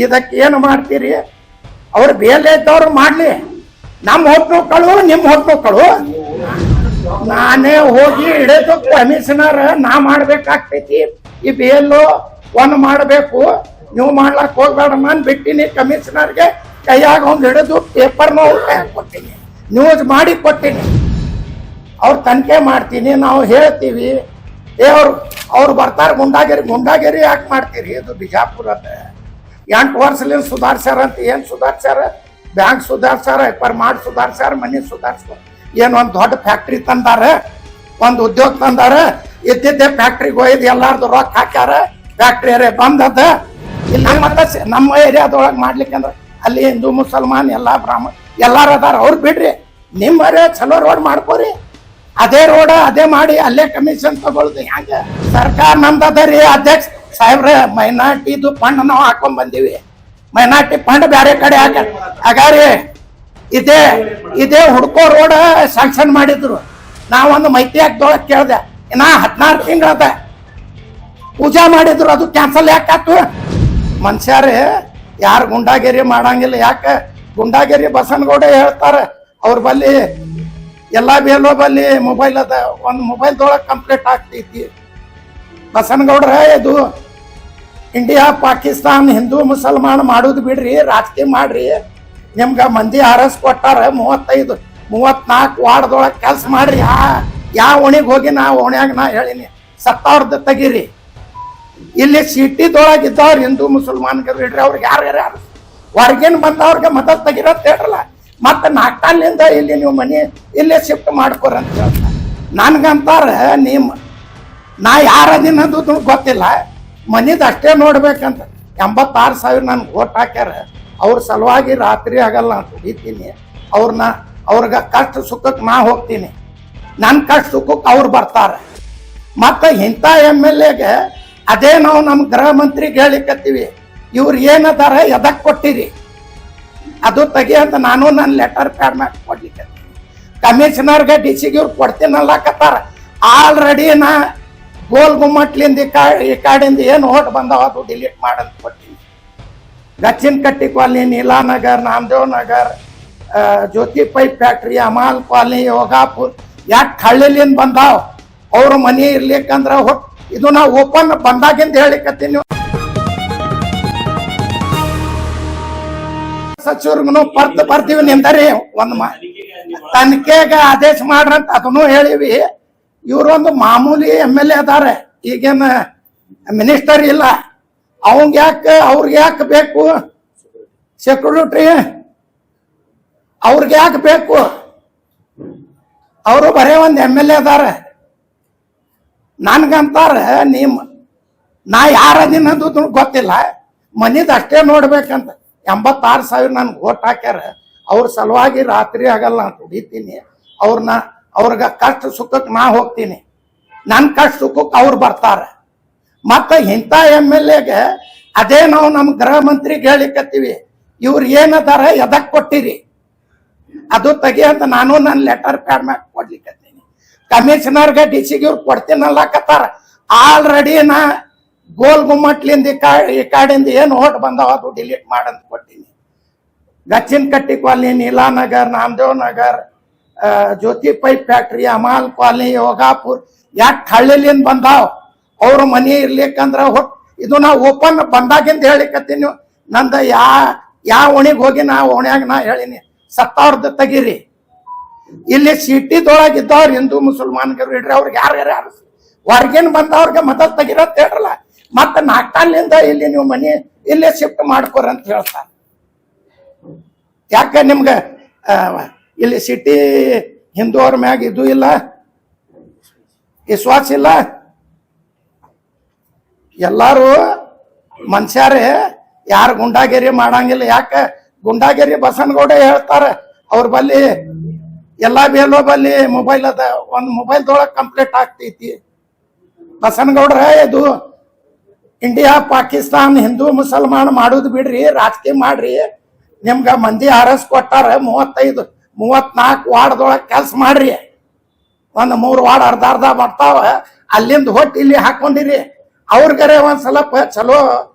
ಇದಕ್ಕೆ ಏನು ಮಾಡ್ತೀರಿ? ಅವ್ರು ಬೇಲೆ ಇದ್ದವ್ರು ಮಾಡ್ಲಿ, ನಮ್ಮ ಹೊಟ್ಮಕ್ಕಳು ನಿಮ್ಮ ಹೊಟ್ಮಕ್ಕಳು ನಾನೇ ಹೋಗಿ ಹಿಡಿದು ಕಮಿಷನರ್ ನಾ ಮಾಡ್ಬೇಕಾಗ್ತೈತಿ. ಈ ಬೇಲು ಒಂದು ಮಾಡಬೇಕು, ನೀವು ಮಾಡ್ಲಕ್ ಹೋಗ್ಬೇಡಮ್ಮ ಅಂತ ಬಿಟ್ಟಿನಿ. ಕಮಿಷನರ್ಗೆ ಕೈಯಾಗ ಒಂದು ಹಿಡಿದು ಪೇಪರ್ನ ಕೊಟ್ಟಿನಿ, ನ್ಯೂಸ್ ಮಾಡಿ ಕೊಟ್ಟಿನಿ. ಅವ್ರು ತನಿಖೆ ಮಾಡ್ತೀನಿ, ನಾವು ಹೇಳ್ತೀವಿ. ಅವ್ರು ಬರ್ತಾರೆ ಗುಂಡಾಗಿರಿ ಯಾಕೆ ಮಾಡ್ತೀರಿ? ಇದು ಬಿಜಾಪುರದ 8 ವರ್ಷಲಿಂದ ಸುಧಾರ್ಸ್ಯಾರ ಅಂತ. ಏನು ಸುಧಾರ್ಸ್ಯಾರ? ಬ್ಯಾಂಕ್ ಸುಧಾರ್ಸ್ಯಾರ, ಪರ್ಮಾಡ್ ಸುಧಾರ್ಸ್ಯಾರ, ಮನಿ ಸುಧಾರ್ಸ್ಯಾರ. ಏನು ಒಂದು ದೊಡ್ಡ ಫ್ಯಾಕ್ಟ್ರಿ ತಂದಾರ, ಒಂದು ಉದ್ಯೋಗ ತಂದಾರ. ಇದ್ದಿದ್ದೆ ಫ್ಯಾಕ್ಟ್ರಿಗೆ ಹೋಯ್ದು ಎಲ್ಲಾರ್ದು ರೊಕ್ಕ ಹಾಕ್ಯಾರ, ಫ್ಯಾಕ್ಟ್ರಿ ಏರಿಯಾ ಬಂದದ. ಇಲ್ಲಿ ಮತ್ತೆ ನಮ್ಮ ಏರಿಯಾದೊಳಗೆ ಮಾಡ್ಲಿಕ್ಕೆ ಅಂದ್ರೆ ಅಲ್ಲಿ ಹಿಂದೂ ಮುಸಲ್ಮಾನ್ ಎಲ್ಲ ಬ್ರಾಹ್ಮಣ ಎಲ್ಲಾರು ಅದಾರ. ಅವ್ರು ಬಿಡ್ರಿ, ನಿಮ್ಮ ಏರಿಯಾ ಚಲೋ ರೋಡ್ ಮಾಡ್ಕೋರಿ. ಅದೇ ರೋಡ ಅದೇ ಮಾಡಿ ಅಲ್ಲೇ ಕಮಿಷನ್ ತಗೊಳ್ದು ಹೆಂಗ? ಸರ್ಕಾರ ನಮ್ದದ ರೀ ಅಧ್ಯಕ್ಷ ಸಾಹೇಬ್ರ. ಮೈನಾರಿಟಿದು ಫಂಡ್ ನಾವು ಹಾಕೊಂಡ್ ಬಂದೀವಿ. ಮೈನಾರಿಟಿ ಫಂಡ್ ಬೇರೆ ಕಡೆ ಹಾಗಾರಿ ಇದೇ ಹುಡ್ಕೋ ರೋಡ್ ಸ್ಯಾಂಕ್ಷನ್ ಮಾಡಿದ್ರು. ನಾವೊಂದು ಮೈತ್ರಿ ಹಾಕ್ದೊಳಗೆ ಕೇಳ್ದೆ, ಇನ್ನ 14 ತಿಂಗಳದ ಪೂಜಾ ಮಾಡಿದ್ರು, ಅದು ಕ್ಯಾನ್ಸಲ್ ಯಾಕಾತು? ಮನುಷ್ಯರೇ ಯಾರು ಗುಂಡಾಗಿರಿ ಮಾಡಂಗಿಲ್ಲ. ಯಾಕೆ ಗುಂಡಾಗಿರಿ? ಬಸನಗೌಡ ಹೇಳ್ತಾರ ಅವ್ರ ಬಲ್ಲಿ ಎಲ್ಲ ಬೇಲೋ ಬಲ್ಲಿ ಮೊಬೈಲ್ ಅದ, ಒಂದು ಮೊಬೈಲ್ದೊಳಗೆ ಕಂಪ್ಲೀಟ್ ಆಗ್ತೈತಿ. ಬಸನಗೌಡ್ರ ಇದು ಇಂಡಿಯಾ ಪಾಕಿಸ್ತಾನ್ ಹಿಂದೂ ಮುಸಲ್ಮಾನ್ ಮಾಡೋದು ಬಿಡ್ರಿ, ರಾಜಕೀಯ ಮಾಡ್ರಿ. ನಿಮ್ಗೆ ಮಂದಿ ಆರಸ್ ಕೊಟ್ಟಾರ 35-34 ವಾರ್ಡ್ದೊಳಗೆ ಕೆಲಸ ಮಾಡ್ರಿ. ಯಾವ ಓಣಿಗೆ ಹೋಗಿ ನಾ ಓಣ್ಯಾಗ ನಾ ಹೇಳಿನಿ ಸತ್ತವ್ರದ್ದು ತೆಗೀರಿ. ಇಲ್ಲಿ ಸಿಟಿದೊಳಗೆ ಇದ್ದವ್ರು ಹಿಂದೂ ಮುಸಲ್ಮಾನ್ಗೆ ಬಿಡ್ರಿ, ಅವ್ರಿಗೆ ಯಾರು ಹೊರಗಿನ ಬಂದವ್ರಿಗೆ ಮದತ್ ತೆಗಿರೋದು ಹೇಳ್ರಲ್ಲ. ಮತ್ತೆ 4 ತಾಲಿಂದ ಇಲ್ಲಿ ನೀವು ಮನೆ ಇಲ್ಲೇ ಶಿಫ್ಟ್ ಮಾಡ್ಕೊರಂತ ಹೇಳ್ತಾರೆ. ನನ್ಗಂತಾರ ನಾ ಯಾರದಿನದು ಗೊತ್ತಿಲ್ಲ, ಮನಿದ ಅಷ್ಟೇ ನೋಡ್ಬೇಕಂತ. 86,000 ನನ್ಗೆ ಓಟ್ ಹಾಕ್ಯಾರ. ಅವ್ರ ಸಲುವಾಗಿ ರಾತ್ರಿ ಆಗಲ್ಲ ನಾನು ದುಡಿತೀನಿ. ಅವ್ರಿಗೆ ಕಷ್ಟ ಸುಖಕ್ಕೆ ನಾ ಹೋಗ್ತೀನಿ, ನನ್ನ ಕಷ್ಟ ಸುಖಕ್ಕೆ ಅವ್ರು ಬರ್ತಾರೆ. ಮತ್ತು ಇಂಥ MLAಗೆ ಅದೇ ನಾವು ನಮ್ಮ ಗೃಹ ಮಂತ್ರಿಗೆ ಹೇಳಿಕತ್ತೀವಿ, ಇವ್ರು ಏನದಾರ ಎದಕ್ಕೆ ಕೊಟ್ಟಿರಿ ಅದು ತೆಗಿ ಅಂತ ನಾನು ನನ್ನ ಲೆಟರ್ ಪ್ಯಾಡ್ ಮ್ಯಾಗ ಕೊಡ್ಲಿಕ್ಕೆ ಕಮಿಷನರ್ಗೆ DC ಇವ್ರು ಕೊಡ್ತೀನಲ್ಲಕತ್ತಾರ. ಆಲ್ರೆಡಿ ನಾ ಗೋಲ್ ಗುಮ್ಮಟ್ಲಿಂದ ಈ ಕಾಡಿಂದ ಏನು ಓಟ್ ಬಂದಾವ ಅದು ಡಿಲೀಟ್ ಮಾಡಂತ ಕೊಡ್ತೀನಿ. ಗಚ್ಚಿನ ಕಟ್ಟಿ ಕಾಲನಿ, ನೀಲಾನಗರ್, ನಾಮದೇವ್ ನಗರ್, ಜ್ಯೋತಿ ಪೈಪ್ ಫ್ಯಾಕ್ಟ್ರಿ, ಅಮಾಲ್ ಕಾಲನಿ, ಯೋಗಾಪುರ್ ಯಾಕೆ ಹಳ್ಳಿಲಿಂದ ಬಂದಾವ. ಅವ್ರ ಮನೆ ಇರ್ಲಿಕ್ಕಂದ್ರ ಇದು ನಾವು ಓಪನ್ ಬಂದಾಗಿಂದ ಹೇಳಿಕತ್ತೀನಿ. ಸಚಿವರ್ಗು ಬರ್ತೀವಿ ನಿಂದರಿ ಒಂದು ತನಿಖೆಗೆ ಆದೇಶ ಮಾಡ್ರಂತ ಅದನ್ನು ಹೇಳಿವಿ. ಇವ್ರೊಂದು ಮಾಮೂಲಿ MLA ಅದಾರೆ, ಈಗೇನ ಮಿನಿಸ್ಟರ್ ಇಲ್ಲ. ಅವ್ರಿಗೆ ಯಾಕೆ ಬೇಕು ಸೆಕ್ಯೂರಿಟಿ? ಅವ್ರಿಗೆ ಯಾಕೆ ಬೇಕು? ಅವರು ಬರೇ ಒಂದು MLA ಅದಾರೆ. ನನ್ಗಂತಾರ ನಾ ಯಾರದಿನದು ಗೊತ್ತಿಲ್ಲ, ಮನಿದ ಅಷ್ಟೇ ನೋಡ್ಬೇಕಂತ. 86,000 ನನ್ಗೆ ಓಟ್ ಹಾಕ್ಯಾರ. ಅವ್ರ ಸಲುವಾಗಿ ರಾತ್ರಿ ಆಗಲ್ಲ ನಾನು ದುಡಿತೀನಿ. ಅವ್ರಿಗೆ ಕಷ್ಟ ಸುಖಕ್ಕೆ ನಾ ಹೋಗ್ತೀನಿ, ನನ್ನ ಕಷ್ಟ ಸುಖಕ್ಕೆ ಅವ್ರು ಬರ್ತಾರೆ. ಮತ್ತು ಇಂಥ MLAಗೆ ಅದೇ ನಾವು ನಮ್ಮ ಗೃಹ ಮಂತ್ರಿಗೆ ಹೇಳಿಕತ್ತೀವಿ, ಇವ್ರು ಏನದಾರ ಎದಕ್ಕೆ ಕೊಟ್ಟಿರಿ ಅದು ತೆಗಿ ಅಂತ ನಾನು ನನ್ನ ಲೆಟರ್ ಪ್ಯಾಡ್ ಮ್ಯಾಗ ಕೊಡ್ಲಿಕ್ಕತ್ತೀನಿ. ಕಮಿಷನರ್ಗೆ DC ಇವ್ರು ಕೊಡ್ತೀನಲ್ಲಕತ್ತಾರ. ಆಲ್ರೆಡಿ ನಾ ಗೋಲ್ ಗುಮ್ಮಟ್ಲಿಂದ ಈ ಕಾಡಿಂದ ಏನು ಓಟ್ ಬಂದಾವ ಅದು ಡಿಲೀಟ್ ಮಾಡಂತ ಕೊಟ್ಟಿನಿ. ಗಚ್ಚಿನ ಕಟ್ಟಿ ಕಾಲನಿ, ನೀಲಾನಗರ್, ನಾಮದೇವ್ ನಗರ್, ಜ್ಯೋತಿ ಪೈಪ್ ಫ್ಯಾಕ್ಟ್ರಿ, ಅಮಾಲ್ ಕಾಲನಿ, ಯೋಗಾಪುರ್ ಯಾಕೆ ಹಳ್ಳಿಲಿಂದ ಬಂದಾವ. ಅವ್ರ ಮನೆ ಇರ್ಲಿಕ್ಕಂದ್ರ ಇದು ನಾವು ಓಪನ್ ಬಂದಾಗಿಂದ ಹೇಳಿಕತ್ತೀನಿ. ನಂದ ಯಾವ ಓಣಿಗೆ ಹೋಗಿ ನಾ ಓಣ್ಯಾಗ ನಾ ಹೇಳಿನಿ ಸತ್ತವ್ರದ್ದು ತೆಗೀರಿ. ಇಲ್ಲಿ ಸಿಟಿದೊಳಗೆ ಇದ್ದವ್ರು ಹಿಂದೂ ಮುಸಲ್ಮಾನ್ಗೆ ಬಿಡ್ರಿ, ಅವ್ರಿಗೆ ಯಾರು ಹೊರಗಿನ ಬಂದವ್ರಿಗೆ ಮದತ್ ತೆಗಿರೋದು ಹೇಳ್ರಲ್ಲ. ಮತ್ತೆ 4 ತಾಲಿಂದ ಇಲ್ಲಿ ನೀವು ಮನೆ ಇಲ್ಲೇ ಶಿಫ್ಟ್ ಮಾಡ್ಕೊರಂತ ಹೇಳ್ತಾರೆ. ಯಾಕೆ ನಿಮ್ಗೆ ಇಲ್ಲಿ ಸಿಟಿ ಹಿಂದೂ ಅವ್ರ ಮ್ಯಾಗ ಇದು ಇಲ್ಲ, ವಿಶ್ವಾಸ ಇಲ್ಲ? ಎಲ್ಲಾರು ಮನುಷ್ಯರೇ ಯಾರು ಗುಂಡಾಗಿರಿ ಮಾಡಂಗಿಲ್ಲ. ಯಾಕೆ ಗುಂಡಾಗಿರಿ? ಬಸನಗೌಡ ಹೇಳ್ತಾರ ಅವ್ರ ಬಲ್ಲಿ ಎಲ್ಲ ಬೇಲೋ ಬಲ್ಲಿ ಮೊಬೈಲ್ ಅದ, ಒಂದು ಮೊಬೈಲ್ದೊಳಗೆ ಕಂಪ್ಲೀಟ್ ಆಗ್ತೈತಿ. ಬಸನಗೌಡ್ರ ಇದು ಇಂಡಿಯಾ ಪಾಕಿಸ್ತಾನ್ ಹಿಂದೂ ಮುಸಲ್ಮಾನ್ ಮಾಡೋದು ಬಿಡ್ರಿ, ರಾಜಕೀಯ ಮಾಡ್ರಿ. ನಿಮ್ಗೆ ಮಂದಿ ಆರಸ್ ಕೊಟ್ಟಾರ 35-34 ವಾರ್ಡ್ದೊಳಗೆ ಕೆಲಸ ಮಾಡ್ರಿ. ಒಂದು 3 ವಾರ್ಡ್ ಅರ್ಧ ಬರ್ತಾವ, ಅಲ್ಲಿಂದ ಹೊಟ್ಟು ಇಲ್ಲಿ ಹಾಕೊಂಡಿರಿ. ಅವ್ರಿಗರೆ ಒಂದ್ ಸ್ವಲ್ಪ ಚಲೋ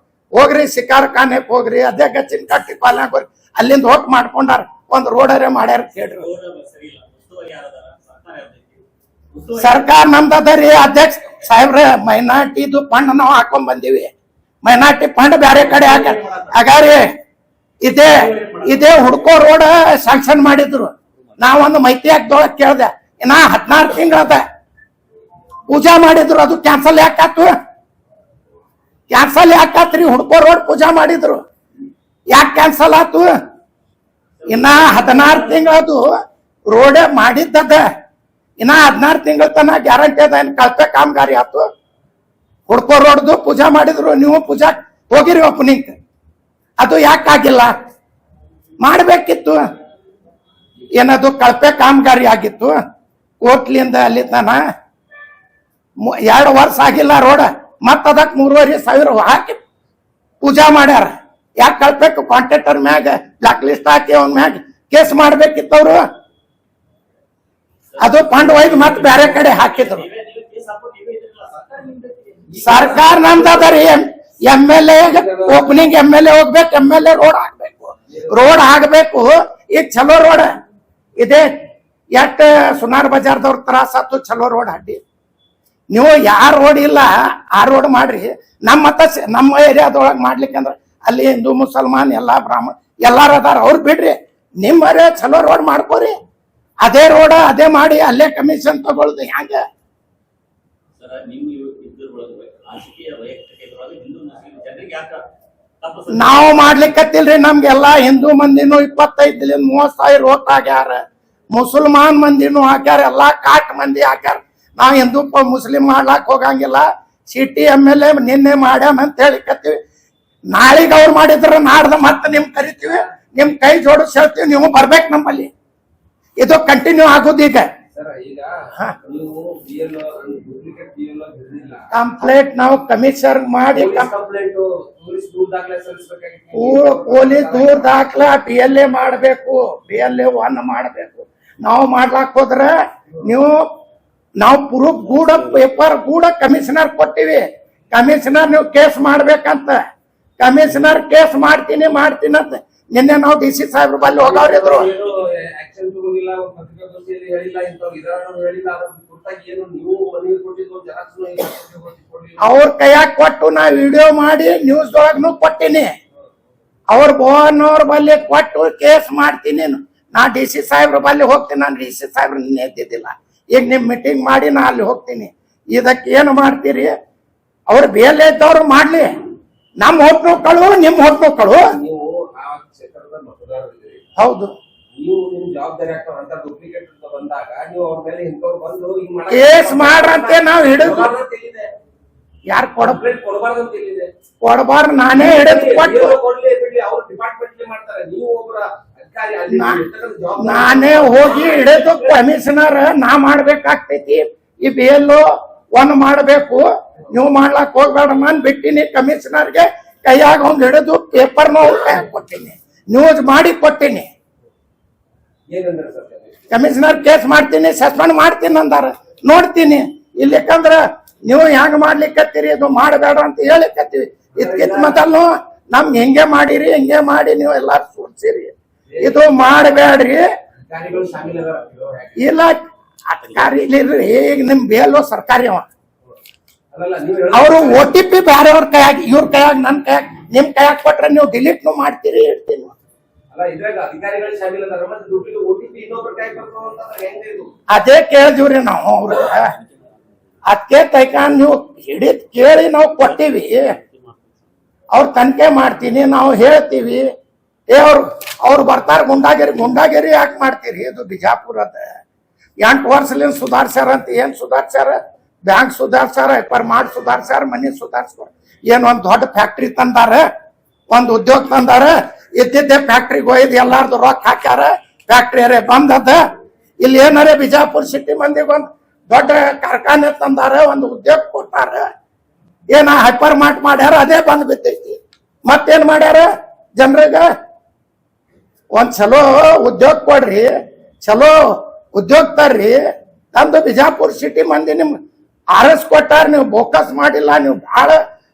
ಹೋಗ್ರಿ ಶಿಕಾರ ಖಾನೆಕ್ ಹೋಗ್ರಿ, ಅದೇ ಗಚ್ಚಿನ ಕಟ್ಟಿ ಪಾಲ್ನಾಗ ಹೋಗ್ರಿ, ಅಲ್ಲಿಂದ ಹೋಗಿ ಮಾಡ್ಕೊಂಡಾರ, ಒಂದ್ ರೋಡರೇ ಮಾಡ್ಯಾರ ಕೇಳ್ರಿ. ಸರ್ಕಾರ ನಮ್ದರಿ ಅಧ್ಯಕ್ಷ ಸಾಹೇಬ್ರ, ಮೈನಾರಿಟಿದು ಫಂಡ್ ನಾವು ಹಾಕೊಂಡ್ ಬಂದಿವಿ. ಮೈನಾರಿಟಿ ಫಂಡ್ ಬ್ಯಾರೆ ಕಡೆ ಹಾಗಾರಿ ಇದೇ ಹುಡ್ಕೋ ರೋಡ್ ಸ್ಯಾಂಕ್ಷನ್ ಮಾಡಿದ್ರು. ನಾವೊಂದು ಮೈತಿ ಹಾಕ್ದೊಳಗ್ ಕೇಳ್ದೆ, ಇನ್ನ 14 ತಿಂಗಳದ ಪೂಜಾ ಮಾಡಿದ್ರು, ಅದು ಕ್ಯಾನ್ಸಲ್ ಯಾಕಾತು? ಕ್ಯಾನ್ಸಲ್ ಯಾಕಾತ್ರಿ? ಹುಡ್ಕೋ ರೋಡ್ ಪೂಜಾ ಮಾಡಿದ್ರು, ಯಾಕೆ ಕ್ಯಾನ್ಸಲ್ ಆತು? ಇನ್ನ 16 ತಿಂಗಳದು ರೋಡ್ ಮಾಡಿದ್ದದ, ಇನ್ನ 16 ತಿಂಗಳ ತನ ಗ್ಯಾರಂಟಿ ಅದ. ಏನ್ ಕಳಪೆ ಕಾಮಗಾರಿ ಆತು? ಹುಡ್ಕೋ ರೋಡ್ದು ಪೂಜಾ ಮಾಡಿದ್ರು, ನೀವು ಪೂಜಾ ಹೋಗಿರಿ ಓಪನಿಂಗ್, ಅದು ಯಾಕಾಗಿಲ್ಲ? ಮಾಡ್ಬೇಕಿತ್ತು. ಏನದು ಕಳಪೆ ಕಾಮಗಾರಿ ಆಗಿತ್ತು. ಕೋಟ್ಲಿಂದ ಅಲ್ಲಿ ತನ 2 ವರ್ಷ ಆಗಿಲ್ಲ ರೋಡ್, ಮತ್ತ ಅದಕ್ಕೆ 3,500 ಹಾಕಿ ಪೂಜಾ ಮಾಡ್ಯಾರ. ಯಾಕೆ ಕಳ್ಬೇಕು? ಕಾಂಟ್ರಾಕ್ಟರ್ ಮ್ಯಾಗ ಬ್ಲಾಕ್ ಲಿಸ್ಟ್ ಹಾಕಿ ಅವನ ಮ್ಯಾಗ ಕೇಸ್ ಮಾಡ್ಬೇಕಿತ್ತವ್ರು. ಅದು ಫಂಡ್ ಒಯ್ದು ಮತ್ತೆ ಬೇರೆ ಕಡೆ ಹಾಕಿದ್ರು. ಸರ್ಕಾರ ನಮ್ದರಿ, MLA ಓಪನಿಂಗ್ MLA ಹೋಗ್ಬೇಕು, MLA ರೋಡ್ ಆಗ್ಬೇಕು. ಈಗ ಚಲೋ ರೋಡ್ ಇದೆ, ಎಟ್ ಸುನಾರ್ ಬಜಾರ್ದವ್ರ ತ್ರಾಸ ಆತು, ಚಲೋ ರೋಡ್ ಅಡ್ಡಿ. ನೀವು ಯಾರ ರೋಡ್ ಇಲ್ಲ ಆ ರೋಡ್ ಮಾಡ್ರಿ. ನಮ್ಮ ಏರಿಯಾದೊಳಗೆ ಮಾಡ್ಲಿಕ್ಕೆ ಅಂದ್ರೆ ಅಲ್ಲಿ ಹಿಂದೂ ಮುಸಲ್ಮಾನ್ ಎಲ್ಲಾ ಬ್ರಾಹ್ಮಣ ಎಲ್ಲಾರು ಅದಾರ, ಅವ್ರು ಬಿಡ್ರಿ. ನಿಮ್ಮರೇ ಚಲೋ ರೋಡ್ ಮಾಡ್ಕೋರಿ. ಅದೇ ರೋಡ್ ಅದೇ ಮಾಡಿ ಅಲ್ಲೇ ಕಮಿಷನ್ ತಗೊಳ್ದು ಹೆಂಗ? ನಾವು ಮಾಡ್ಲಿಕ್ಕತ್ತಿಲ್ರಿ. ನಮ್ಗೆಲ್ಲಾ ಹಿಂದೂ ಮಂದಿನೂ 25,000-30,000 ಓಟ್ ಆಗ್ಯಾರ, ಮುಸಲ್ಮಾನ್ ಮಂದಿನೂ ಹಾಕ್ಯಾರ, ಎಲ್ಲಾ ಕಾಟ್ ಮಂದಿ ಹಾಕ್ಯಾರ. ನಾವ್ ಹಿಂದೂ ಮುಸ್ಲಿಂ ಮಾಡ್ಲಾಕ್ ಹೋಗಂಗಿಲ್ಲ. ಸಿಟಿ MLA ನಿನ್ನೆ ಮಾಡ್ಯಾಮ ಅಂತ ಹೇಳಿಕತ್ತೀವಿ. ನಾಳಿಗೆ ಅವ್ರು ಮಾಡಿದ್ರ ನಾಡ್ದ ಮತ್ತೆ ನಿಮ್ ಕರಿತೀವಿ, ನಿಮ್ ಕೈ ಜೋಡಿಸ್ ಹೇಳ್ತೀವಿ, ನೀವು ಬರ್ಬೇಕು ನಮ್ಮಲ್ಲಿ. ಇದು ಕಂಟಿನ್ಯೂ ಆಗೋದೀಗ. ಕಂಪ್ಲೇಂಟ್ ನಾವು ಕಮಿಷನರ್ ಮಾಡಿ ಪೊಲೀಸ್ ದೂರ ದಾಖಲ PLA ಮಾಡ್ಬೇಕು, PLA 1 ಮಾಡ್ಬೇಕು. ನಾವು ಮಾಡ್ಲಾಕ್ ಹೋದ್ರ ನಾವು ಪ್ರೂಫ್ ಗೂಡ ಪೇಪರ್ ಗೂಡ ಕಮಿಷನರ್ ಕೊಟ್ಟಿವಿ. ಕಮಿಷನರ್ ನೀವು ಕೇಸ್ ಮಾಡ್ಬೇಕಂತ, ಕಮಿಷನರ್ ಕೇಸ್ ಮಾಡ್ತೀನಿ ಅಂತ ನಿನ್ನೆ ನಾವು DC ಸಾಹೇಬ್ರ ಬಲ್ಲಿ ಹೋಗವ್ರಿದ್ರು. ಅವ್ರ ಕೈಯಾಗ ಕೊಟ್ಟು ನಾ ವಿಡಿಯೋ ಮಾಡಿ ನ್ಯೂಸ್ ಒಳಗ್ನು ಕೊಟ್ಟಿನಿ. ಅವ್ರ ಭವನವ್ರ ಬಲ್ಲಿ ಕೊಟ್ಟು ಕೇಸ್ ಮಾಡ್ತೀನಿ. ನಾ DC ಸಾಹೇಬ್ರ ಬಲ್ಲಿ ಹೋಗ್ತೀನಿ. ನಾನು DC ಸಾಹೇಬ್ರ ನಿನ್ನೆ ಎದ್ದಿದ್ದಿಲ್ಲ. ಈಗ ನಿಮ್ ಮೀಟಿಂಗ್ ಮಾಡಿ ನಾ ಅಲ್ಲಿ ಹೋಗ್ತೀನಿ. ಇದಕ್ಕೆ ಏನು ಮಾಡ್ತೀರಿ? ಅವ್ರು ಬೇಲೆ ಇದ್ದವ್ರು ಮಾಡ್ಲಿ. ನಮ್ ಹೋಗ್ನೋಕ್ಕಳು ನಿಮ್ ಹೋಗ್ನೋಕ್ಕಳು ಹೌದು. ಕೇಸ್ ಮಾಡ್ರಂತೆ ನಾವ್ ಹಿಡಿದು ಯಾರು ಕೊಡಬಾರ್ದು. ನಾನೇ ಹಿಡಿದು ಕೊಟ್ಟು ನಾನೇ ಹೋಗಿ ಹಿಡಿದು ಕಮಿಷನರ್ ನಾ ಮಾಡ್ಬೇಕಾಗ್ತೈತಿ. ಈ BLO 1 ಮಾಡ್ಬೇಕು, ನೀವು ಮಾಡ್ಲಾಕ್ ಹೋಗ್ಬೇಡಮ್ಮ ಬಿಟ್ಟಿನಿ. ಕಮಿಷನರ್ಗೆ ಕೈಯಾಗ ಒಂದ್ ಹಿಡಿದು ಪೇಪರ್ ಕೊಟ್ಟಿನಿ, ನ್ಯೂಸ್ ಮಾಡಿ ಕೊಟ್ಟಿನಿ. ಕಮಿಷನರ್ ಕೇಸ್ ಮಾಡ್ತೀನಿ, ಸಸ್ಪೆಂಡ್ ಮಾಡ್ತೀನಿ ಅಂದಾರ. ನೋಡ್ತೀನಿ ಇಲ್ಲಿ, ಯಾಕಂದ್ರ ನೀವು ಹೆಂಗ್ ಮಾಡ್ಲಿಕ್ಕತ್ತೀರಿ, ಇದು ಮಾಡಬೇಡ ಅಂತ ಹೇಳಿಕತ್ತೀವಿ. ಇದ್ಕಿತ್ ಮೊದಲು ನಮ್ಗೆ ಹೆಂಗೆ ಮಾಡಿರಿ, ಹೆಂಗೆ ಮಾಡಿ ನೀವು ಎಲ್ಲಾರು ಸೂಚಿಸಿರಿ. ಇದು ಮಾಡಬೇಡ್ರಿ. ಇಲ್ಲ ಅಧಿಕಾರಿ ಇಲ್ಲಿರ್ರಿ. ಈಗ ನಿಮ್ BLO ಸರ್ಕಾರಿ ಅವ, ಅವರು OTP ಬೇರೆಯವ್ರ ಕೈಯಾಗಿ ಇವ್ರ ಕೈಯಾಗ ನನ್ ಕೈಯಾಗ ನಿಮ್ ಕೈಯಾಗ ಕೊಟ್ರೆ ನೀವು ಡಿಲೀಟ್ ಮಾಡ್ತೀರಿ ಹೇಳ್ತೀನಿ. ಅದೇ ಕೇಳಿದ್ವಿ ನಾವು ಅವ್ರ. ಅದಕ್ಕೆ ತೈಕಾನ್ ನೀವು ಹಿಡಿದ್ ಕೇಳಿ ನಾವು ಕೊಟ್ಟಿವಿ. ಅವ್ರ ತನಿಖೆ ಮಾಡ್ತೀನಿ ನಾವು ಹೇಳ್ತೀವಿ. ಅವ್ರು ಬರ್ತಾರ ಗುಂಡಾಗಿರಿ ಯಾಕೆ ಮಾಡ್ತೀರಿ? ಇದು ಬಿಜಾಪುರದ 8 ವರ್ಷಲಿಂದ ಸುಧಾರ್ಸ್ಯಾರ ಅಂತ. ಏನ್ ಸುಧಾರ್ಸ್ಯಾರ? ಬ್ಯಾಂಕ್ ಸುಧಾರ್ಸ್ಯಾರ, ಮಾಡ್ ಸುಧಾರ್ಸ್ಯಾರ, ಮನಿ ಸುಧಾರ್ಸ್ಯಾರ. ಏನ್ ಒಂದ್ ದೊಡ್ಡ ಫ್ಯಾಕ್ಟ್ರಿ ತಂದಾರ, ಒಂದ್ ಉದ್ಯೋಗ ತಂದಾರ. ಇದ್ದಿದ್ದೆ ಫ್ಯಾಕ್ಟ್ರಿಗೆ ಹೋಯ್ದು ಎಲ್ಲಾರ್ದು ರೊಕ್ಕ ಹಾಕ್ಯಾರ. ಫ್ಯಾಕ್ಟ್ರಿ ಬಂದದ. ಇಲ್ಲಿ ಏನಾರ ಬಿಜಾಪುರ್ ಸಿಟಿ ಮಂದಿಗೆ ಒಂದ್ ದೊಡ್ಡ ಕಾರ್ಖಾನೆ ತಂದಾರ, ಒಂದು ಉದ್ಯೋಗ ಕೊಟ್ಟಾರ. ಏನ ಹೈಪರ್ ಮಾರ್ಟ್ ಮಾಡ್ಯಾರ, ಅದೇ ಬಂದ್ ಬಿದ್ದೈತಿ. ಮತ್ತೇನ್ ಮಾಡ್ಯಾರ? ಜನರಿಗ ಒಂದ್ ಚಲೋ ಉದ್ಯೋಗ ಕೊಡ್ರಿ, ಚಲೋ ಉದ್ಯೋಗ ತರ್ರಿ ತಂದು ಬಿಜಾಪುರ್ ಸಿಟಿ ಮಂದಿ ನಿಮ್ ಆರಸ್ ಕೊಟ್ಟಾರ. ನೀವು ಬೋಕಸ್ ಮಾಡಿಲ್ಲ. ನೀವು ಬಹಳ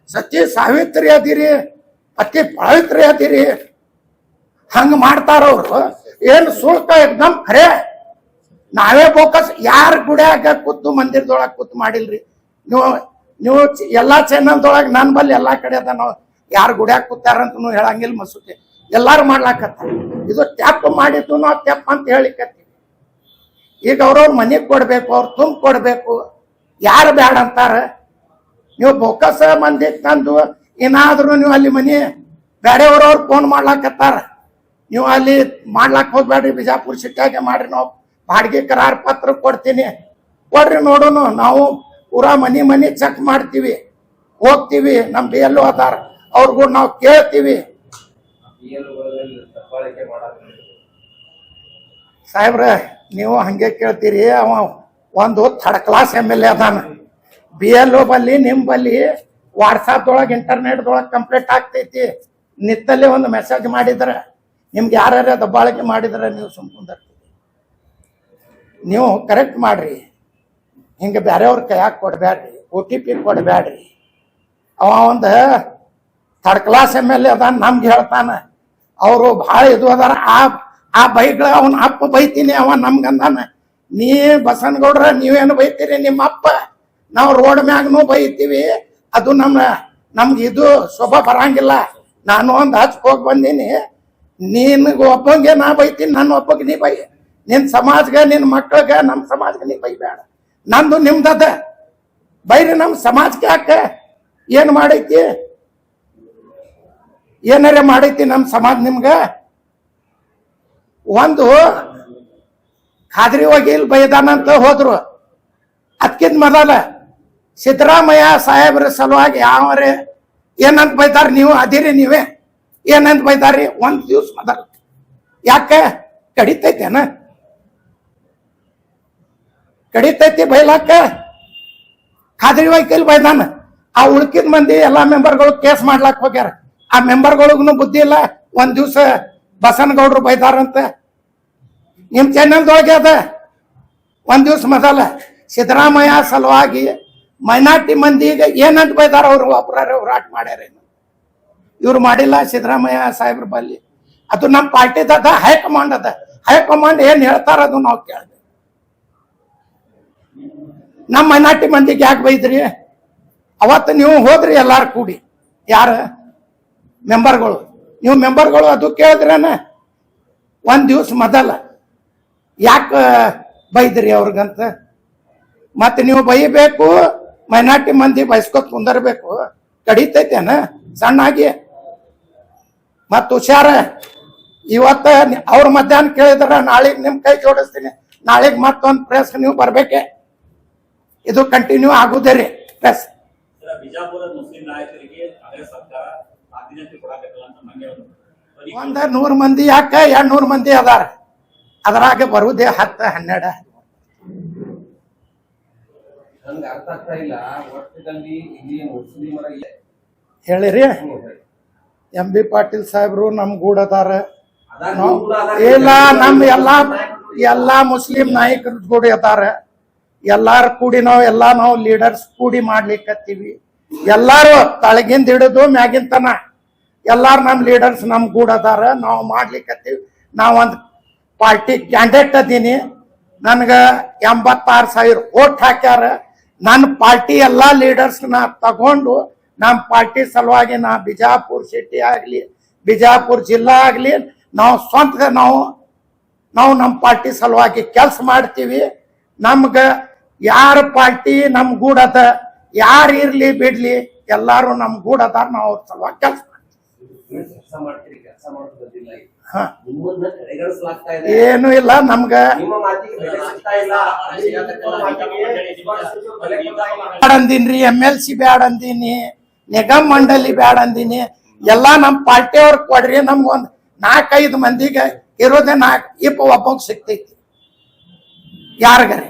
ಸತ್ಯ ಸಾವಿತ್ರಿ ಅದಿರಿ. ಅತಿ ಪವಿತ್ರ ಅದಿರಿ. ಹಂಗ ಮಾಡ್ತಾರ ಅವ್ರು. ಏನು ಸುಳ್ಕ ಎಕ್ದಮ್ ಖರೆ. ನಾವೇ ಫೋಕಸ್ ಯಾರ ಗುಡಿಯಾಗ ಕೂತು ಮಂದಿರದೊಳಗೆ ಕೂತು ಮಾಡಿಲ್ರಿ. ನೀವು ಎಲ್ಲಾ ಚಾನಲ್ದೊಳಗೆ ನನ್ನ ಬಲ್ಲಿ ಎಲ್ಲಾ ಕಡೆ ಅದ. ನಾವು ಯಾರು ಗುಡಿಯಾಗ ಕೂತಾರಂತ ಹೇಳಂಗಿಲ್ಲ. ಮಸೂತಿ ಎಲ್ಲಾರು ಮಾಡ್ಲಾಕತ್ತ. ಇದು ತೆಪ್ಪ ಮಾಡಿದ್ದು ನಾವು ತೆಪ್ಪ ಅಂತ ಹೇಳಿಕತ್ತೀವಿ. ಈಗ ಅವ್ರವ್ರ ಮನೆಗೆ ಕೊಡ್ಬೇಕು, ಅವ್ರು ತುಂಬ ಕೊಡ್ಬೇಕು. ಯಾರು ಬ್ಯಾಡ ಅಂತಾರ? ನೀವು ಫೋಕಸ್ ಮಂದಿ ತಂದು ಏನಾದ್ರು ನೀವು ಅಲ್ಲಿ ಮನೆ ಬೇರೆಯವ್ರವ್ರು ಫೋನ್ ಮಾಡ್ಲಾಕತ್ತಾರ. ನೀವು ಅಲ್ಲಿ ಮಾಡ್ಲಾಕ್ ಹೋಗ್ಬೇಡ್ರಿ, ಬಿಜಾಪುರ ಸಿಟಿಯಾಗೆ ಮಾಡ್ರಿ, ನಾವು ಬಾಡಿಗೆ ಕರಾರ್ ಪತ್ರ ಕೊಡ್ತೀನಿ, ಕೊಡ್ರಿ ನೋಡೋಣ. ನಾವು ಪೂರಾ ಮನಿ ಚೆಕ್ ಮಾಡ್ತೀವಿ, ಹೋಗ್ತೀವಿ. ನಮ್ ಬಿ ಎಲ್ಲೂ ಅದಾರ, ಅವ್ರಿಗೂ ನಾವು ಕೇಳ್ತೀವಿ. ಸಾಹೇಬ್ರ ನೀವು ಹಂಗೆ ಕೇಳ್ತೀರಿ. ಅವ ಒಂದು ಥರ್ಡ್ ಕ್ಲಾಸ್ MLA ಅದಾನ. BLO ಬಲ್ಲಿ ನಿಮ್ ಬಲ್ಲಿ ವಾಟ್ಸಾಪ್ದೊಳಗೆ ಇಂಟರ್ನೆಟ್ದೊಳಗೆ ಕಂಪ್ಲೀಟ್ ಆಗ್ತೈತಿ. ನಿತ್ತಲ್ಲಿ ಒಂದು ಮೆಸೇಜ್ ಮಾಡಿದ್ರೆ ನಿಮ್ಗೆ ಯಾರ್ಯಾರ ದಬ್ಬಾಳಿಕೆ ಮಾಡಿದ್ರೆ ನೀವು ಸುಮ್ಕೊಂಡ್ರಿ. ನೀವು ಕರೆಕ್ಟ್ ಮಾಡ್ರಿ. ಹಿಂಗೆ ಬೇರೆಯವ್ರ ಕೈಯಾಗ ಕೊಡ್ಬೇಡ್ರಿ, OTP ಕೊಡ್ಬೇಡ್ರಿ. ಅವ ಒಂದು ಥರ್ಡ್ ಕ್ಲಾಸ್ MLA ಅದಾನ, ನಮ್ಗೆ ಹೇಳ್ತಾನ. ಅವರು ಭಾಳ ಇದು ಅದಾರ. ಆ ಬೈಗಳ ಅವನ ಅಪ್ಪ ಬೈತೀನಿ, ಅವ ನಮ್ಗಂದಾನ ನೀ ಬಸನಗೌಡ್ರ ನೀವೇನು ಬೈತೀರಿ ನಿಮ್ಮ ಅಪ್ಪ, ನಾವು ರೋಡ್ ಮ್ಯಾಗನು ಬೈತೀವಿ. ಅದು ನಮ್ಗೆ ಇದು ಶೋಭಾ ಬರಂಗಿಲ್ಲ. ನಾನು ಒಂದು ಹಚ್ಕ್ ಹೋಗಿ ಬಂದೀನಿ. ನಿನ್ಗೆ ಒಬ್ಬಂಗೆ ನಾ ಬೈತೀನಿ, ನನ್ನ ಒಬ್ಬಗೆ ನೀ ಬೈ. ನಿನ್ ಸಮಾಜಗೆ ನಿನ್ ಮಕ್ಳಿಗೆ ನಮ್ಮ ಸಮಾಜಕ್ಕೆ ನೀ ಬೈಬೇಡ. ನಂದು ನಿಮ್ದದ ಬೈರಿ. ನಮ್ಮ ಸಮಾಜಕ್ಕೆ ಯಾಕ ಏನು ಮಾಡೈತಿ? ಏನಾರ ಮಾಡೈತಿ ನಮ್ಮ ಸಮಾಜ ನಿಮ್ಗ? ಒಂದು ಖಾದ್ರಿ ವಕೀಲ್ ಬೈದಾನಂತ ಹೋದ್ರು. ಅದಕ್ಕಿಂತ ಮೊದಲ ಸಿದ್ದರಾಮಯ್ಯ ಸಾಹೇಬ್ರ ಸಲುವಾಗಿ ಯಾವರೇ ಏನಂತ ಬೈತಾರ? ನೀವು ಅದಿರಿ, ನೀವೇ ಏನಂತ ಬೈತಾರಿ? ಒಂದ್ ದಿವ್ಸ ಮೊದಲ ಯಾಕೆ ಕಡಿತೈತೇನ? ಕಡಿತೈತಿ ಬೈಲಾಕ? ಖಾದ್ರಿ ವಕೀಲ್ ಬೈದಾನ. ಆ ಉಳ್ಕಿದ ಮಂದಿ ಎಲ್ಲಾ ಮೆಂಬರ್ಗಳು ಕೇಸ್ ಮಾಡ್ಲಾಕ್ ಹೋಗ್ಯಾರ. ಆ ಮೆಂಬರ್ಗಳಿಗೂ ಬುದ್ಧಿ ಇಲ್ಲ. ಒಂದ್ ದಿವ್ಸ ಬಸನಗೌಡ್ರು ಬೈದಾರಂತ ನಿಮ್ ಚಾನಲ್ದೊಳಗೆ ಅದ. ಒಂದ್ ದಿವ್ಸ ಮೊದಲ ಸಿದ್ದರಾಮಯ್ಯ ಸಲುವಾಗಿ ಮೈನಾರಿಟಿ ಮಂದಿಗೆ ಏನಂತ ಬೈದಾರ? ಅವ್ರು ಒಬ್ಬರ ಹೋರಾಟ ಮಾಡ್ಯಾರೇನು? ಇವ್ರು ಮಾಡಿಲ್ಲ. ಸಿದ್ದರಾಮಯ್ಯ ಸಾಹೇಬ್ರ ಬಲ್ಲಿ ಅದು ನಮ್ಮ ಪಾರ್ಟಿದ ಹೈಕಮಾಂಡ್ ಅದ. ಹೈಕಮಾಂಡ್ ಏನ್ ಹೇಳ್ತಾರ ಅದು ನಾವು ಕೇಳ್ದೆ. ನಮ್ಮ ಮೈನಾರಿಟಿ ಮಂದಿಗೆ ಯಾಕೆ ಬೈದ್ರಿ? ಅವತ್ತು ನೀವು ಹೋದ್ರಿ ಎಲ್ಲಾರು ಕೂಡಿ, ಯಾರ ಮೆಂಬರ್ಗಳು, ನೀವು ಮೆಂಬರ್ಗಳು ಅದು ಕೇಳಿದ್ರೇನ? ಒಂದ್ ದಿವ್ಸ ಮೊದಲ ಯಾಕೆ ಬೈದ್ರಿ ಅವ್ರಿಗಂತ? ಮತ್ತೆ ನೀವು ಬೈಬೇಕು, ಮೈನಾರಿಟಿ ಮಂದಿ ಬಯಸ್ಕೊತ್ ಕುಂದರ್ಬೇಕು. ಕಡಿತೈತೇನ ಸಣ್ಣಾಗಿ? ಮತ್ ಹುಷಾರ. ಇವತ್ತ ಅವ್ರ ಮಧ್ಯಾಹ್ನ ಕೇಳಿದ್ರ ನಾಳೆಗ್ ನಿಮ್ ಕೈ ಜೋಡಿಸ್ತೀನಿ, ನಾಳೆಗ್ ಮತ್ತೊಂದ್ ಪ್ರೆಸ್ ನೀವು ಬರ್ಬೇಕೆ. ಇದು ಕಂಟಿನ್ಯೂ ಆಗುದೇ ರೀ ಪ್ರೆಸ್. ಬಿಜಾಪುರ ಮುಸ್ಲಿಂ ನಾಯಕರಿಗೆ ಸರ್ಕಾರ 100 ಮಂದಿ ಯಾಕ 200 ಮಂದಿ ಅದಾರ. ಅದ್ರಾಗ ಬರುದೇ 10-12. ಹೇಳಿರಿ. MB ಪಾಟೀಲ್ ಸಾಹೇಬ್ರು ನಮ್ ಗೂಡ ಅದಾರ. ಇಲ್ಲ, ನಮ್ ಎಲ್ಲಾ ಮುಸ್ಲಿಂ ನಾಯಕರ ಗೂಡಿ ಅದಾರ. ಎಲ್ಲಾರು ಕೂಡಿ ನಾವು ಲೀಡರ್ಸ್ ಕೂಡಿ ಮಾಡ್ಲಿಕ್ಕತ್ತೀವಿ. ಎಲ್ಲಾರು ತಳಗಿಂದ ಹಿಡಿದು ಮ್ಯಾಗಿಂತನ ಎಲ್ಲಾರು ನಮ್ ಲೀಡರ್ಸ್ ನಮ್ ಗೂಡ ಅದಾರ. ನಾವು ಮಾಡ್ಲಿಕ್ಕತ್ತೀವಿ. ನಾವೊಂದ್ ಪಾರ್ಟಿ ಕ್ಯಾಂಡಿಡೇಟ್ ಅದೀನಿ. ನನ್ಗ 86,000 ವೋಟ್ ಹಾಕ್ಯಾರ. ನನ್ನ ಪಾರ್ಟಿ ಎಲ್ಲಾ ಲೀಡರ್ಸ್ ತಗೊಂಡು ನಮ್ಮ ಪಾರ್ಟಿ ಸಲುವಾಗಿ ನಾ ಬಿಜಾಪುರ ಸಿಟಿ ಆಗ್ಲಿ, ಬಿಜಾಪುರ ಜಿಲ್ಲಾ ಆಗ್ಲಿ, ನಾವು ಸ್ವಂತ ನಾವು ನಮ್ಮ ಪಾರ್ಟಿ ಸಲುವಾಗಿ ಕೆಲಸ ಮಾಡ್ತೀವಿ. ನಮ್ಗ ಯಾರ ಪಾರ್ಟಿ ನಮ್ ಗೂಡದ, ಯಾರು ಇರ್ಲಿ ಬಿಡ್ಲಿ, ಎಲ್ಲಾರು ನಮ್ ಗೂಡದಾರ. ನಾವು ಅವ್ರ ಸಲುವಾಗಿ ಕೆಲಸ ಮಾಡ್ತೀವಿ. ಏನು ಇಲ್ಲ ನಮ್ಗ. ಬ್ಯಾಡಂದೀನಿ, MLC ಬ್ಯಾಡಂದೀನಿ, ನಿಗಮ್ ಮಂಡಳಿ ಬ್ಯಾಡಂದೀನಿ. ಎಲ್ಲಾ ನಮ್ ಪಾರ್ಟಿಯವ್ರ ಕೊಡ್ರಿ. ನಮ್ಗೊಂದ್ 4-5 ಮಂದಿಗೆ ಇರೋದೇ 4 ಒಬ್ಬ ಸಿಗ್ತೈತಿ ಯಾರಿಗಾರ.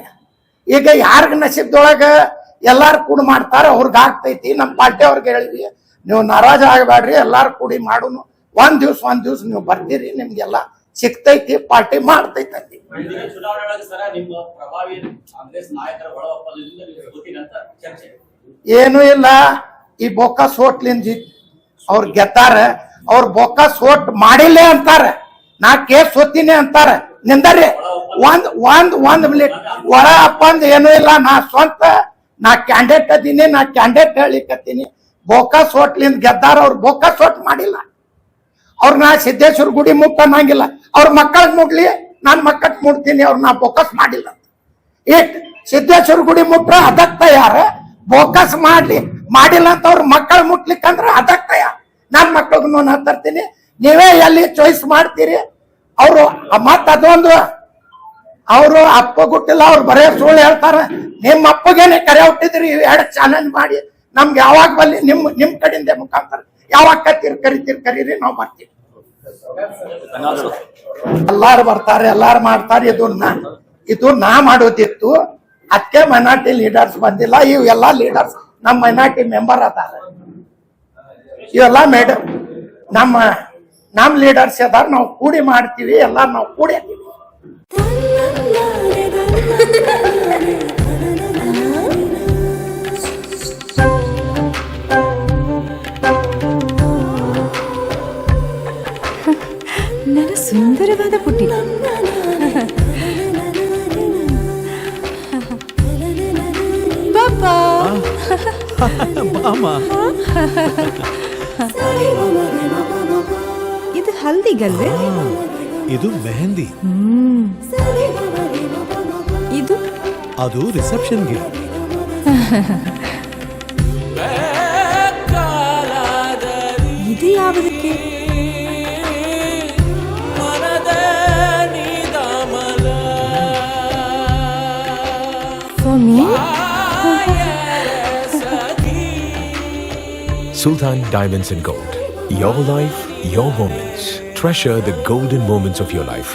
ಈಗ ಯಾರಿಗ ನಸೀಬ್ದೊಳಗ ಎಲ್ಲಾರು ಕೂಡಿ ಮಾಡ್ತಾರ, ಅವ್ರಿಗೆ ಆಗ್ತೈತಿ. ನಮ್ಮ ಪಾರ್ಟಿ ಅವ್ರಿಗೆ ಹೇಳಿದ್ವಿ, ನೀವು ನಾರಾಜ್ ಆಗಬೇಡ್ರಿ, ಎಲ್ಲಾರು ಕೂಡಿ ಮಾಡೋನು. ಒಂದ್ ದಿವ್ಸ ನೀವು ಬರ್ತೀರಿ, ನಿಮ್ಗೆಲ್ಲ ಸಿಗ್ತೈತಿ, ಪಾರ್ಟಿ ಮಾಡ್ತೈತಿ. ಏನು ಇಲ್ಲ, ಈ ಬೊಕ್ಕಸ್ ಹೋಟ್ಲಿಂದ ಅವ್ರು ಗೆದ್ದಾರ, ಅವ್ರ ಬೊಕ್ಕಸ್ ಓಟ್ ಮಾಡಿಲ್ಲ ಅಂತಾರ, ನಾ ಕೇಸ್ ಸೋತೀನಿ ಅಂತಾರ. ನಿಂದರಿ ಒಂದ್ ಮಿನಿಟ್ ಒಳ ಅಪ್ಪಂದ್ ಏನೂ ಇಲ್ಲ. ನಾ ಸ್ವಂತ ನಾ ಕ್ಯಾಂಡಿಡೇಟ್ ಅದೀನಿ, ನಾ ಕ್ಯಾಂಡಿಡೇಟ್ ಹೇಳಿಕತ್ತೀನಿ. ಬೋಕಸ್ ಓಟ್ಲಿಂದ ಗೆದ್ದಾರ, ಅವ್ರು ಬೋಕಸ್ ಓಟ್ ಮಾಡಿಲ್ಲ. ಅವ್ರ ನಾ ಸಿದ್ದೇಶ್ವರ ಗುಡಿ ಮುಟ್ಟ ಅನ್ನಂಗಿಲ್ಲ. ಅವ್ರ ಮಕ್ಕಳಿಗೆ ಮುಟ್ಲಿ, ನಾನ್ ಮಕ್ಕಳಿಗೆ ಮುಟ್ತೀನಿ, ಅವ್ರ ನಾ ಬೋಕಸ್ ಮಾಡಿಲ್ಲ. ಇಟ್ ಸಿದ್ದೇಶ್ವರ ಗುಡಿ ಮುಟ್ರ ಅದಕ್ ತಯಾರ, ಬೋಕಸ್ ಮಾಡಿಲ್ಲ ಅಂತ ಅವ್ರ ಮಕ್ಕಳು ಮುಟ್ಲಿಕ್ಕಂದ್ರ ಅದಕ್ ತಯಾರ. ನನ್ ಮಕ್ಳಿಗೂ ನಾನು ತರ್ತೀನಿ, ನೀವೇ ಎಲ್ಲಿ ಚಾಯ್ಸ್ ಮಾಡ್ತೀರಿ. ಅವರು ಮತ್ ಅದೊಂದು ಅವರು ಅಪ್ಪ ಗುಟ್ಟಿಲ್ಲ, ಅವ್ರು ಬರೇ ಸುಳ್ಳು ಹೇಳ್ತಾರ. ನಿಮ್ಮ ಅಪ್ಪಗೇನೆ ಕರೆ ಹುಟ್ಟಿದ್ರಿ, ಎರಡು ಚಾಲೆಂಜ್ ಮಾಡಿ ನಮ್ಗೆ ಯಾವಾಗ ಬಲ್ಲಿ ನಿಮ್ ಕಡೆಯಿಂದ ಮುಖಾಂತರ ಯಾವಾಗ ಕರೀರಿ, ನಾವು ಬರ್ತೀವಿ. ಎಲ್ಲಾರು ಬರ್ತಾರೆ, ಎಲ್ಲಾರು ಮಾಡ್ತಾರೆ. ಇದು ನಾ ಮಾಡೋದಿತ್ತು. ಅದಕ್ಕೆ ಮೈನಾರಿಟಿ ಲೀಡರ್ಸ್ ಬಂದಿಲ್ಲ. ಇವೆಲ್ಲ ಲೀಡರ್ಸ್ ನಮ್ಮ ಮೈನಾರಿಟಿ ಮೆಂಬರ್ ಅದಾರ. ಇವೆಲ್ಲ ಮೇಡಮ್ ನಮ್ಮ ಲೀಡರ್ಸ್ ಅದಾರ. ನಾವು ಕೂಡಿ ಮಾಡ್ತೀವಿ, ಎಲ್ಲ ನಾವು ಕೂಡಿ ಹಾಕಿವಿ. ನನ್ನ ಸುಂದರವಾದ ಪುಟ್ಟಿ, ಪಾಪಾ ಇದು ಹಲ್ದಿಗಲ್ವೇ? ಇದು ಮೆಹಂದಿ. ಇದು ಅದು ರಿಸೆಪ್ಷನ್ಗೆ. ಇದು ಯಾವುದಕ್ಕೆ? For me? Sultan Diamonds and Gold. Your life, your moments. Treasure the golden moments of your life.